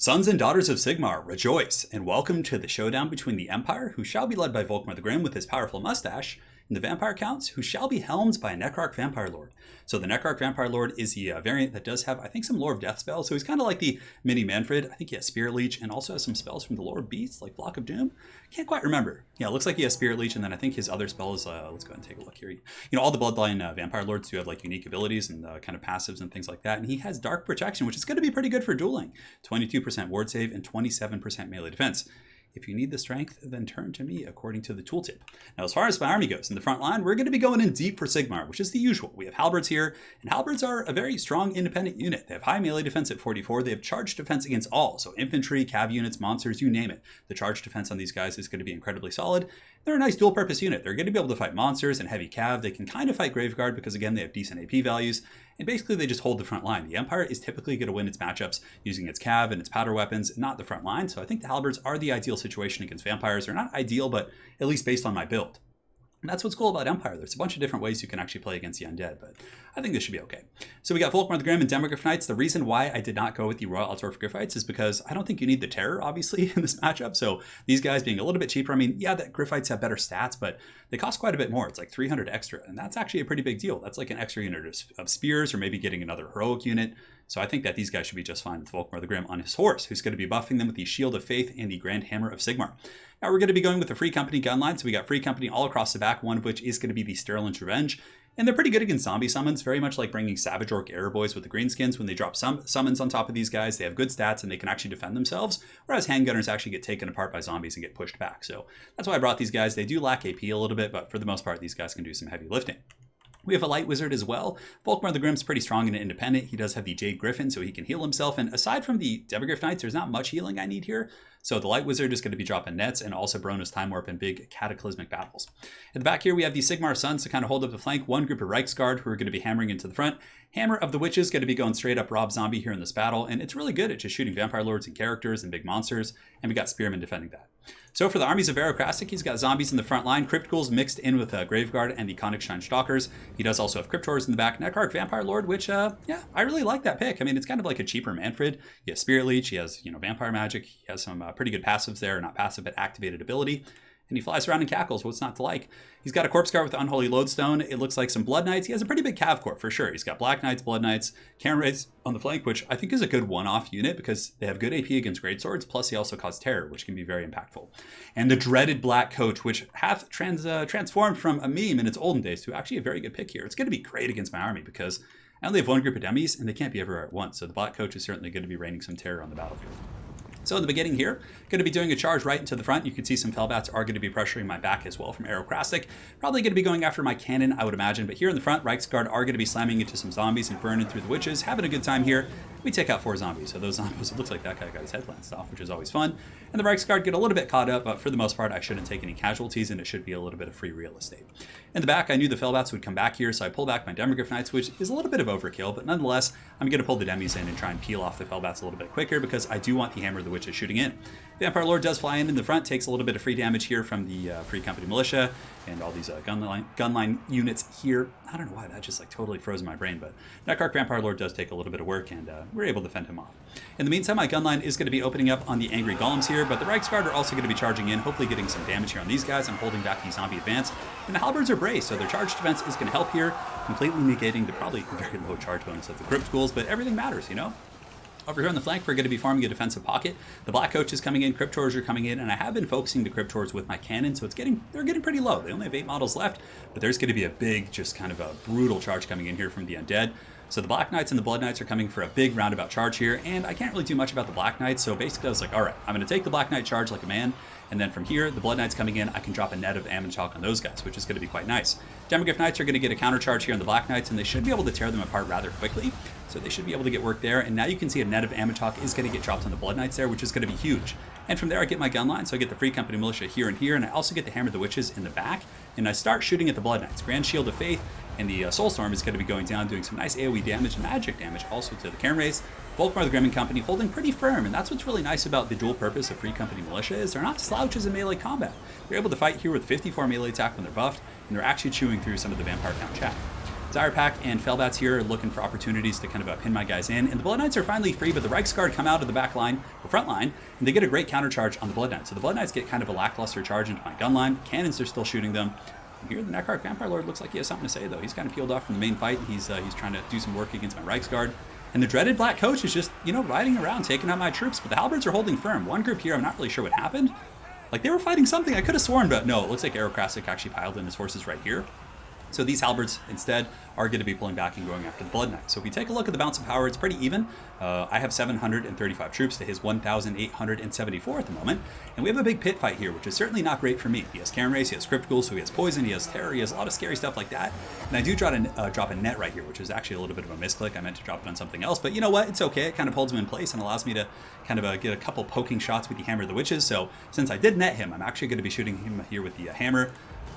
Sons and daughters of Sigmar, rejoice, and welcome to the showdown between the Empire, who shall be led by Volkmar the Grim with his powerful mustache, and the Vampire Counts, who shall be helmed by a Necrarch Vampire Lord. So the Necrarch Vampire Lord is the variant that does have, I think, some Lore of Death spells, so he's kind of like the mini Manfred. I think he has Spirit Leech, and also has some spells from the Lore of Beasts, like Flock of Doom. Can't quite remember. Yeah, it looks like he has Spirit Leech, and then I think his other spells, let's go ahead and take a look here. You know, all the Bloodline Vampire Lords do have like unique abilities and kind of passives and things like that, and he has Dark Protection, which is going to be pretty good for dueling. 22% ward save and 27% melee defense. If you need the strength, then turn to me according to the tooltip. Now, as far as my army goes, in the front line, we're going to be going in deep for Sigmar, which is the usual. We have Halberds here, and Halberds are a very strong independent unit. They have high melee defense at 44. They have charged defense against all, so infantry, cav units, monsters, you name it. The charge defense on these guys is going to be incredibly solid. They're a nice dual-purpose unit. They're going to be able to fight monsters and heavy cav. They can kind of fight Graveguard because, again, they have decent AP values. And basically, they just hold the front line. The Empire is typically going to win its matchups using its cav and its powder weapons, not the front line. So I think the Halberds are the ideal situation against vampires. They're not ideal, but at least based on my build. And that's what's cool about Empire. There's a bunch of different ways you can actually play against the undead, but I think this should be okay. So we got Volkmar the Grim and Demogryph Knights. The reason why I did not go with the Royal Altdorf Gryphites is because I don't think you need the terror, obviously, in this matchup. So these guys being a little bit cheaper, I mean, yeah, the Gryphites have better stats, but they cost quite a bit more. It's like 300 extra, and that's actually a pretty big deal. That's like an extra unit of spears, or maybe getting another heroic unit. So I think that these guys should be just fine with Volkmar the Grim on his horse, who's going to be buffing them with the Shield of Faith and the Grand Hammer of Sigmar. Now we're going to be going with the Free Company gun line. So we got Free Company all across the back, one of which is going to be the Sterling's Revenge. And they're pretty good against zombie summons, very much like bringing Savage Orc Arrow Boys with the greenskins. When they drop some summons on top of these guys, they have good stats and they can actually defend themselves, whereas handgunners actually get taken apart by zombies and get pushed back. So that's why I brought these guys. They do lack AP a little bit, but for the most part, these guys can do some heavy lifting. We have a Light Wizard as well. Volkmar the Grim's pretty strong and independent. He does have the Jade Griffin, so he can heal himself. And aside from the Demogryph Knights, there's not much healing I need here. So the Light Wizard is going to be dropping nets and also Barona's Time Warp in big cataclysmic battles. At the back here, we have the Sigmar Sons to kind of hold up the flank. One group of Reiksguard who are going to be hammering into the front. Hammer of the Witches going to be going straight up Rob Zombie here in this battle. And it's really good at just shooting Vampire Lords and characters and big monsters. And we got Spearmen defending that. So for the armies of Varocrastic, he's got zombies in the front line, Crypt Ghouls mixed in with Graveguard and the Königstein Stalkers. He does also have Cryptors in the back, Necrarch Vampire Lord, which, yeah, I really like that pick. I mean, it's kind of like a cheaper Manfred. He has Spirit Leech, he has, Vampire Magic, he has some pretty good passives there, not passive, but activated ability. And he flies around and cackles. What's not to like? He's got a Corpse Guard with the Unholy Lodestone. It looks like some Blood Knights. He has a pretty big Cav Corp for sure. He's got Black Knights, Blood Knights, Cairn Wraiths on the flank, which I think is a good one-off unit because they have good AP against Greatswords, plus he also cause terror, which can be very impactful. And the dreaded Black Coach, which hath transformed from a meme in its olden days to actually a very good pick here. It's going to be great against my army because I only have one group of demis and they can't be everywhere at once. So the Black Coach is certainly going to be raining some terror on the battlefield. So in the beginning here, going to be doing a charge right into the front. You can see some Felbats are going to be pressuring my back as well from Varocrastic. Probably going to be going after my cannon, I would imagine. But here in the front, Reiksguard are going to be slamming into some zombies and burning through the witches. Having a good time here. We take out 4 zombies. So those zombies, it looks like that guy got his head glanced off, which is always fun. And the Reiksguard get a little bit caught up, but for the most part, I shouldn't take any casualties, and it should be a little bit of free real estate. In the back, I knew the Felbats would come back here, so I pull back my Demogryph Knights, which is a little bit of overkill, but nonetheless, I'm going to pull the Demis in and try and peel off the Felbats a little bit quicker because I do want the Hammer of the Witches shooting in. The Vampire Lord does fly in the front, takes a little bit of free damage here from the Free Company Militia and all these gunline units here. I don't know why that just like totally froze my brain, but Necrarch Vampire Lord does take a little bit of work, and we're able to fend him off. In the meantime, my gunline is going to be opening up on the Angry Golems here, but the Reiksguard are also going to be charging in, hopefully getting some damage here on these guys. I'm holding back the zombie advance, and the Halberds are braced, so their charge defense is going to help here, completely negating the probably very low charge bonus of the Crypt Ghouls, but everything matters, Over here on the flank, we're going to be farming a defensive pocket. The Black Coach is coming in, Cryptors are coming in, and I have been focusing the Cryptors with my cannon, so they're getting pretty low. They only have 8 models left, but there's going to be a big, just kind of a brutal charge coming in here from the Undead. So the Black Knights and the Blood Knights are coming for a big roundabout charge here, and I can't really do much about the Black Knights, so basically I was like, all right, I'm going to take the Black Knight charge like a man, and then from here, the Blood Knights coming in, I can drop a net of Ammontalk on those guys, which is going to be quite nice. Demogryph Knights are going to get a counter charge here on the Black Knights, and they should be able to tear them apart rather quickly. So they should be able to get work there. And now you can see a net of Ammontalk is going to get dropped on the Blood Knights there, which is going to be huge. And from there, I get my gun line. So I get the Free Company Militia here and here. And I also get the Hammer of the Witches in the back. And I start shooting at the Blood Knights. Grand Shield of Faith and the Soulstorm is going to be going down, doing some nice AoE damage and magic damage also to the Cairn Wraiths. Volkmar the Grim and company holding pretty firm, and that's what's really nice about the dual purpose of Free Company Militia is they're not slouches in melee combat. They're able to fight here with 54 melee attack when they're buffed, and they're actually chewing through some of the Vampire Count chat. Dire Pack and Fellbats here are looking for opportunities to kind of pin my guys in. And the Blood Knights are finally free, but the Reiksguard come out of the back line, the front line, and they get a great counter charge on the Blood Knights. So the Blood Knights get kind of a lackluster charge into my gun line. Cannons are still shooting them. And here the Necroarch Vampire Lord looks like he has something to say, though. He's kind of peeled off from the main fight. He's trying to do some work against my Reiksguard. And the dreaded Black Coach is just, riding around, taking out my troops. But the Halberds are holding firm. One group here, I'm not really sure what happened. Like, they were fighting something. I could have sworn, but no, it looks like Climactic actually piled in his forces right here. So these Halberds, instead, are going to be pulling back and going after the Blood Knight. So if we take a look at the balance of power, it's pretty even. I have 735 troops to his 1,874 at the moment. And we have a big pit fight here, which is certainly not great for me. He has Karen Race, he has Crypt Ghouls, so he has Poison, he has Terror, he has a lot of scary stuff like that. And I do drop a net right here, which is actually a little bit of a misclick. I meant to drop it on something else, but you know what? It's okay. It kind of holds him in place and allows me to kind of get a couple poking shots with the Hammer of the Witches. So since I did net him, I'm actually going to be shooting him here with the Hammer.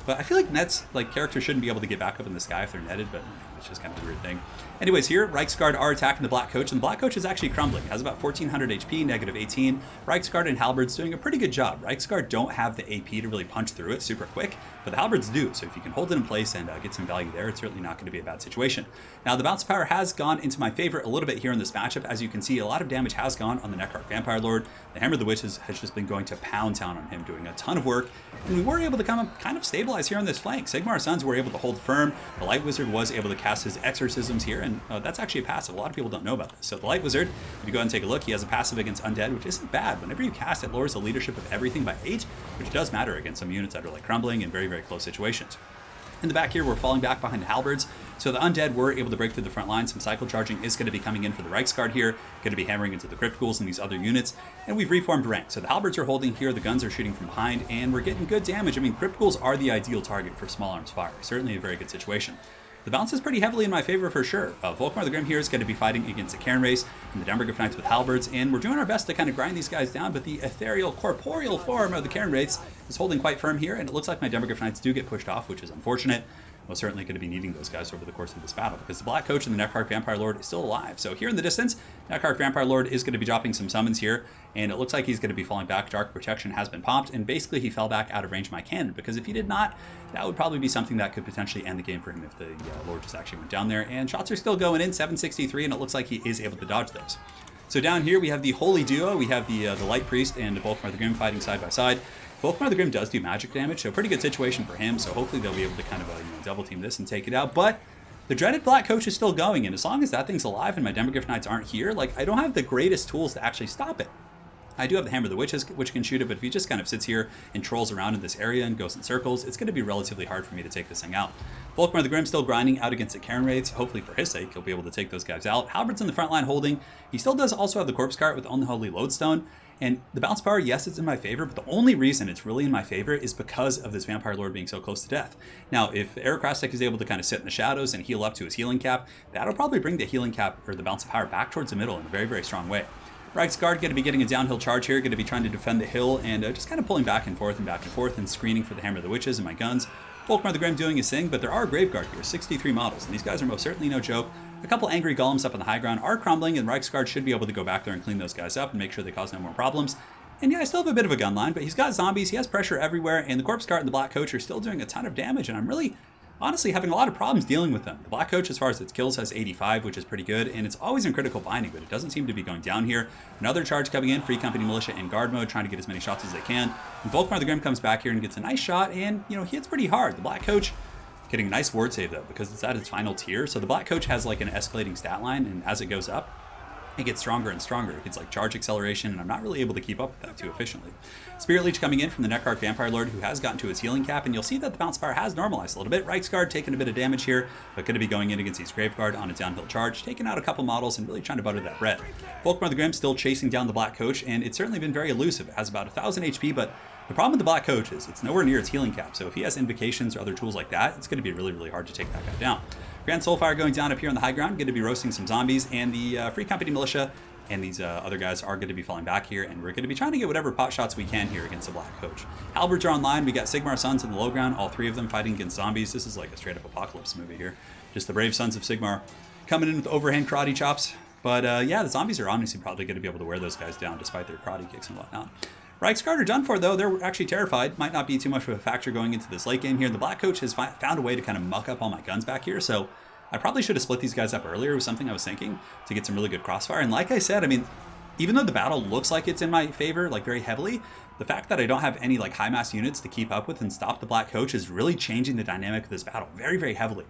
But I feel like nets, characters shouldn't be able to get back up in the sky if they're netted, but it's just kind of a weird thing. Anyways, here, Reiksguard are attacking the Black Coach, and the Black Coach is actually crumbling. It has about 1,400 HP, negative 18. Reiksguard and Halberds doing a pretty good job. Reiksguard don't have the AP to really punch through it super quick, but the Halberds do. So if you can hold it in place and get some value there, it's certainly not going to be a bad situation. Now, the bounce power has gone into my favor a little bit here in this matchup. As you can see, a lot of damage has gone on the Necroarch Vampire Lord. The Hammer of the Witches has just been going to pound town on him, doing a ton of work. And we were able to kind of stabilize here on this flank. Sigmar's Sons were able to hold firm. The Light Wizard was able to cast his exorcisms here, and that's actually a passive. A lot of people don't know about this. So the Light Wizard, if you go ahead and take a look, he has a passive against Undead, which isn't bad. Whenever you cast, it lowers the leadership of everything by 8, which does matter against some units that are crumbling in very, very close situations. In the back here, we're falling back behind the Halberds. So the Undead were able to break through the front line. Some cycle charging is going to be coming in for the Reiksguard here, going to be hammering into the Crypt Ghouls and these other units. And we've reformed rank. So the Halberds are holding here, the guns are shooting from behind, and we're getting good damage. I mean, Crypt Ghouls are the ideal target for small arms fire. Certainly a very good situation. The balance is pretty heavily in my favor for sure. Volkmar the Grim here is going to be fighting against the Cairn Race and the Demogryph Knights with Halberds, and we're doing our best to kind of grind these guys down, but the ethereal, corporeal form of the Cairn Race is holding quite firm here, and it looks like my Demogryph Knights do get pushed off, which is unfortunate. We're certainly going to be needing those guys over the course of this battle, because the Black Coach and the Necroarch Vampire Lord is still alive. So here in the distance, Necroarch Vampire Lord is going to be dropping some summons here, and it looks like he's going to be falling back. Dark Protection has been popped, and basically he fell back out of range of my cannon, because if he did not, that would probably be something that could potentially end the game for him if the Lord just actually went down there. And shots are still going in, 763, and it looks like he is able to dodge those. So down here we have the Holy Duo. We have the Light Priest and Volkmar the Grim fighting side by side. Volkmar the Grim does do magic damage, so pretty good situation for him. So hopefully they'll be able to kind of double team this and take it out. But the dreaded Black Coach is still going, and as long as that thing's alive and my Demogryph Knights aren't here, I don't have the greatest tools to actually stop it. I do have the Hammer of the Witches, which can shoot it, but if he just kind of sits here and trolls around in this area and goes in circles, it's going to be relatively hard for me to take this thing out. Volkmar the Grim still grinding out against the Cairn Raids. Hopefully for his sake, he'll be able to take those guys out. Halberd's in the front line holding. He still does also have the Corpse Cart with Unholy Lodestone. And the bounce power, yes, it's in my favor, but the only reason it's really in my favor is because of this Vampire Lord being so close to death. Now, if Climactic is able to kind of sit in the shadows and heal up to his healing cap, that'll probably bring the healing cap, or the bounce of power, back towards the middle in a very, very strong way. Reiksguard going to be getting a downhill charge here, going to be trying to defend the hill, and just kind of pulling back and forth and screening for the Hammer of the Witches and my guns. Volkmar the Grim doing his thing, but there are Graveguard here, 63 models, and these guys are most certainly no joke. A couple angry golems up on the high ground are crumbling, and Reiksguard should be able to go back there and clean those guys up and make sure they cause no more problems. And yeah, I still have a bit of a gun line, but he's got zombies, he has pressure everywhere, and the Corpse Cart and the Black Coach are still doing a ton of damage, and I'm really, honestly, having a lot of problems dealing with them. The Black Coach, as far as its kills, has 85, which is pretty good, and it's always in critical binding, but it doesn't seem to be going down here. Another charge coming in, Free Company Militia in guard mode, trying to get as many shots as they can. And Volkmar the Grim comes back here and gets a nice shot, and, he hits pretty hard. The Black Coach getting a nice ward save, though, because it's at its final tier. So the Black Coach has, an escalating stat line, and as it goes up, it gets stronger and stronger. It gets charge acceleration, and I'm not really able to keep up with that too efficiently. Spirit Leech coming in from the Necroarch Vampire Lord, who has gotten to his healing cap, and you'll see that the bounce power has normalized a little bit. Reiksguard taking a bit of damage here, but going to be going in against these Graveguard on a downhill charge, taking out a couple models and really trying to butter that bread. Volkmar the Grim still chasing down the Black Coach, and it's certainly been very elusive. It has about 1,000 HP, but the problem with the Black Coach is it's nowhere near its healing cap, so if he has invocations or other tools like that, it's going to be really, really hard to take that guy down. Grand Soulfire going down up here on the high ground, going to be roasting some zombies, and the Free Company Militia and these other guys are going to be falling back here, and we're going to be trying to get whatever pot shots we can here against the Black Coach. Halberds are online. We got Sigmar's Sons in the low ground, all three of them fighting against zombies. This is like a straight up apocalypse movie here. Just the brave sons of Sigmar coming in with overhand karate chops. But yeah, the zombies are honestly probably going to be able to wear those guys down despite their karate kicks and whatnot. Reiksguard are done for, though. They're actually terrified. Might not be too much of a factor going into this late game here. The Black Coach has found a way to kind of muck up all my guns back here, so I probably should have split these guys up earlier, was something I was thinking, to get some really good crossfire. And like I said, I mean, even though the battle looks like it's in my favor, like very heavily, the fact that I don't have any like high mass units to keep up with and stop the Black Coach is really changing the dynamic of this battle very, very heavily.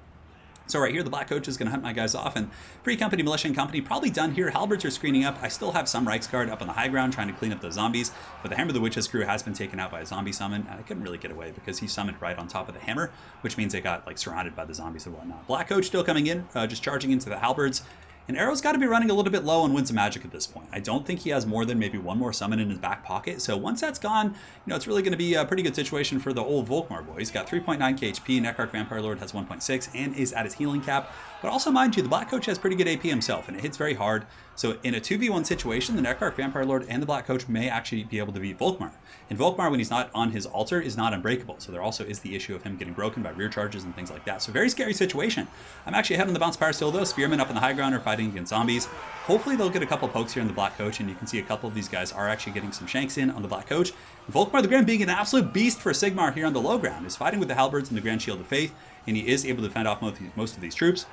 So right here, the Black Coach is going to hunt my guys off, and Free Company, Militia, and Company probably done here. Halberds are screening up. I still have some Reichsguard up on the high ground trying to clean up those zombies, but the Hammer of the Witch's crew has been taken out by a zombie summon, and I couldn't really get away because he summoned right on top of the Hammer, which means they got like surrounded by the zombies and whatnot. Black Coach still coming in, just charging into the Halberds. And Arrow's got to be running a little bit low on Winds of Magic at this point. I don't think he has more than maybe one more summon in his back pocket. So once that's gone, you know, it's really going to be a pretty good situation for the old Volkmar boy. He's got 3.9 HP, Necrarch Vampire Lord has 1.6 and is at his healing cap. But also mind you, the Black Coach has pretty good AP himself and it hits very hard. So in a 2v1 situation, the Necrarch Vampire Lord and the Black Coach may actually be able to beat Volkmar. And Volkmar, when he's not on his altar, is not unbreakable. So there also is the issue of him getting broken by rear charges and things like that. So very scary situation. I'm actually ahead on the bounce power still though. Spearmen up in the high ground are fighting against zombies. Hopefully they'll get a couple pokes here in the Black Coach, and you can see a couple of these guys are actually getting some shanks in on the Black Coach. Volkmar the Grim, being an absolute beast for Sigmar here on the low ground, is fighting with the Halberds and the Grand Shield of Faith, and he is able to fend off most of these troops,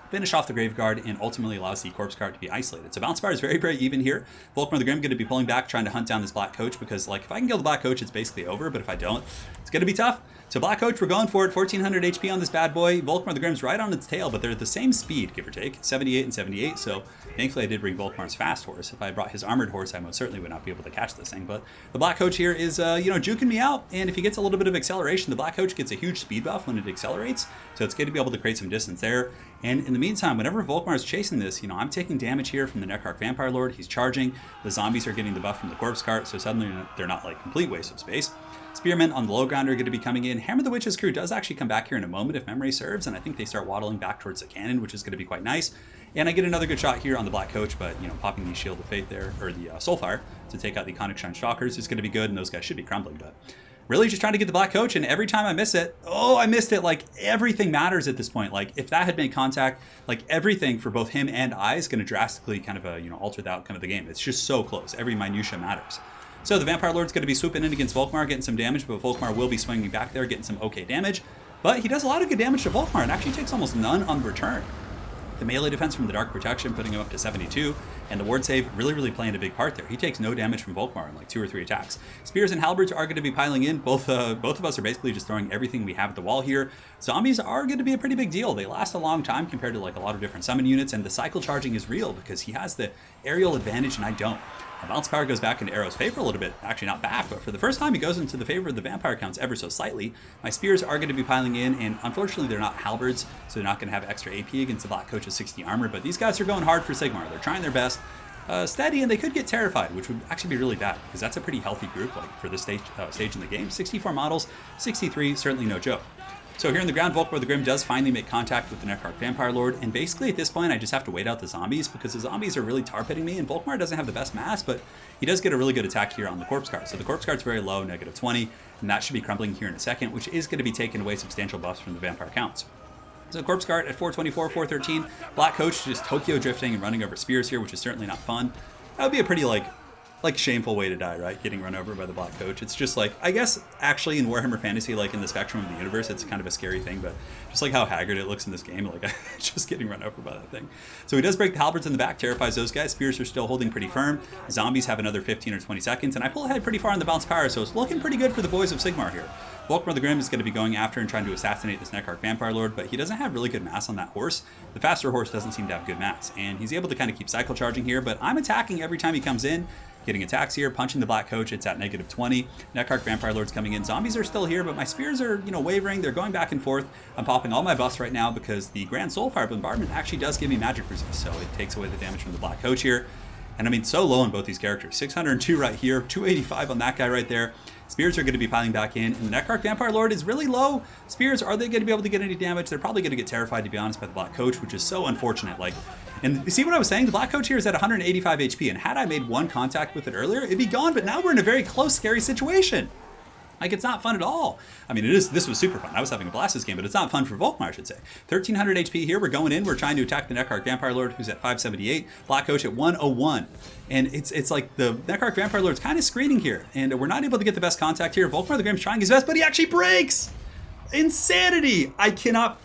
finish off the Graveguard, and ultimately allows the Corpse Cart to be isolated. So bounce power is very, very even here. Volkmar the Grim going to be pulling back, trying to hunt down this Black Coach, because like if I can kill the Black Coach, it's basically over, but if I don't, it's going to be tough. So Black Coach, we're going for it. 1400 HP on this bad boy. Volkmar the Grim's right on its tail, but they're the same speed, give or take, 78 and 78. So thankfully I did bring Volkmar's fast horse. If I brought his armored horse, I most certainly would not be able to catch this thing. But the Black Coach here is, you know, juking me out. And if he gets a little bit of acceleration, the Black Coach gets a huge speed buff when it accelerates. So it's good to be able to create some distance there. And in the meantime, whenever Volkmar is chasing this, you know, I'm taking damage here from the Necrarch Vampire Lord. He's charging. The zombies are getting the buff from the Corpse Cart, so suddenly they're not like complete waste of space. Spearmen on the low ground are going to be coming in. Hammer the Witch's crew does actually come back here in a moment if memory serves, and I think they start waddling back towards the cannon, which is going to be quite nice. And I get another good shot here on the Black Coach, but, you know, popping the Shield of Fate there, or the Soulfire, to take out the Conic Shrine Stalkers is going to be good, and those guys should be crumbling, but really just trying to get the Black Coach, and every time I miss it, I missed it. Like, everything matters at this point. Like, if that had made contact, like, everything for both him and I is going to drastically kind of, you know, alter the outcome of the game. It's just so close. Every minutia matters. So the Vampire Lord's going to be swooping in against Volkmar, getting some damage, but Volkmar will be swinging back there, getting some okay damage. But he does a lot of good damage to Volkmar and actually takes almost none on the return. The melee defense from the Dark Protection putting him up to 72, and the ward save really playing a big part there. He takes no damage from Volkmar in like 2 or 3 attacks. Spears and Halberds are going to be piling in. Both of us are basically just throwing everything we have at the wall here. Zombies are going to be a pretty big deal. They last a long time compared to like a lot of different summon units, and the cycle charging is real because he has the aerial advantage and I don't. The bounce power goes back into Arrow's favor a little bit. Actually, not back, but for the first time, he goes into the favor of the vampire counts ever so slightly. My spears are going to be piling in, and unfortunately, they're not halberds, so they're not going to have extra AP against the Black Coach's 60 armor. But these guys are going hard for Sigmar. They're trying their best. Steady, and they could get terrified, which would actually be really bad, because that's a pretty healthy group like for this stage in the game. 64 models, 63, certainly no joke. So here in the ground, Volkmar the Grim does finally make contact with the Necrarch Vampire Lord, and basically at this point I just have to wait out the zombies because the zombies are really tar pitting me, and Volkmar doesn't have the best mass, but he does get a really good attack here on the Corpse Cart. So the Corpse Cart's very low, negative 20, and that should be crumbling here in a second, which is going to be taking away substantial buffs from the Vampire counts. So Corpse Cart at 424, 413, Black Coach just Tokyo drifting and running over spears here, which is certainly not fun. That would be a pretty like shameful way to die, right? Getting run over by the Black Coach. It's just like, I guess actually in Warhammer Fantasy, like in the spectrum of the universe, it's kind of a scary thing, but just like how haggard it looks in this game, like just getting run over by that thing. So he does break the halberds in the back, terrifies those guys. Spears are still holding pretty firm. Zombies have another 15 or 20 seconds, and I pull ahead pretty far on the bounce power, so it's looking pretty good for the boys of Sigmar here. Volkmar the Grim is going to be going after and trying to assassinate this Necrarch Vampire Lord, but he doesn't have really good mass on that horse. The faster horse doesn't seem to have good mass, and he's able to kind of keep cycle charging here, but I'm attacking every time he comes in. Getting attacks here, punching the Black Coach, it's at negative 20. Necrarch Vampire Lord's coming in. Zombies are still here, but my spears are, you know, wavering. They're going back and forth. I'm popping all my buffs right now because the Grand Soulfire Bombardment actually does give me magic resist, so it takes away the damage from the Black Coach here. And I mean, so low on both these characters. 602 right here, 285 on that guy right there. Spears are going to be piling back in, and the Necrarch Vampire Lord is really low. Spears, are they going to be able to get any damage? They're probably going to get terrified, to be honest, by the Black Coach, which is so unfortunate. Like, and you see what I was saying? The Black Coach here is at 185 HP, and had I made one contact with it earlier, it'd be gone, but now we're in a very close, scary situation. Like, it's not fun at all. I mean, this was super fun. I was having a blast this game, but it's not fun for Volkmar, I should say. 1300 HP here. We're going in. We're trying to attack the Necrarch Vampire Lord, who's at 578. Black Coach at 101. And it's like the Necrarch Vampire Lord's kind of screening here, and we're not able to get the best contact here. Volkmar the Grim's trying his best, but he actually breaks! Insanity! I cannot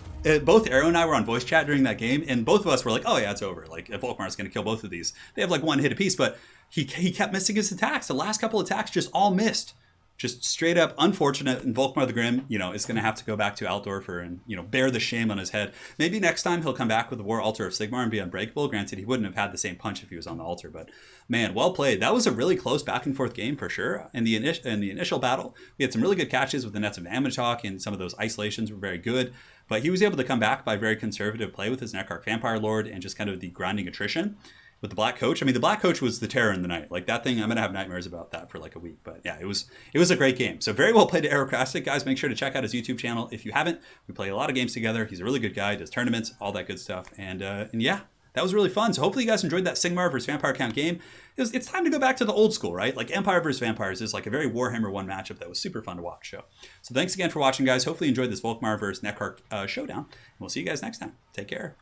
both Arrow and I were on voice chat during that game, and both of us were like, oh yeah, it's over. Like, if Volkmar's going to kill both of these. They have like one hit apiece, but he kept missing his attacks. The last couple attacks just all missed. Just straight up unfortunate, and Volkmar the Grim, is going to have to go back to Altdorfer and, bear the shame on his head. Maybe next time he'll come back with the War Altar of Sigmar and be unbreakable. Granted, he wouldn't have had the same punch if he was on the altar, but man, well played. That was a really close back and forth game for sure. In the initial battle, we had some really good catches with the Nets of Damage, and some of those isolations were very good. But he was able to come back by very conservative play with his Necrarch Vampire Lord and just kind of the grinding attrition. With the Black Coach, I mean, the Black Coach was the terror in the night. Like, that thing, I'm going to have nightmares about that for like a week. But yeah, it was a great game. So very well played to Aerocrastic, guys. Make sure to check out his YouTube channel. If you haven't, we play a lot of games together. He's a really good guy, does tournaments, all that good stuff. And yeah, that was really fun. So hopefully you guys enjoyed that Sigmar versus Vampire Count game. It's time to go back to the old school, right? Like, Empire versus Vampires is like a very Warhammer 1 matchup that was super fun to watch. So thanks again for watching, guys. Hopefully you enjoyed this Volkmar versus Necrarch showdown. And we'll see you guys next time. Take care.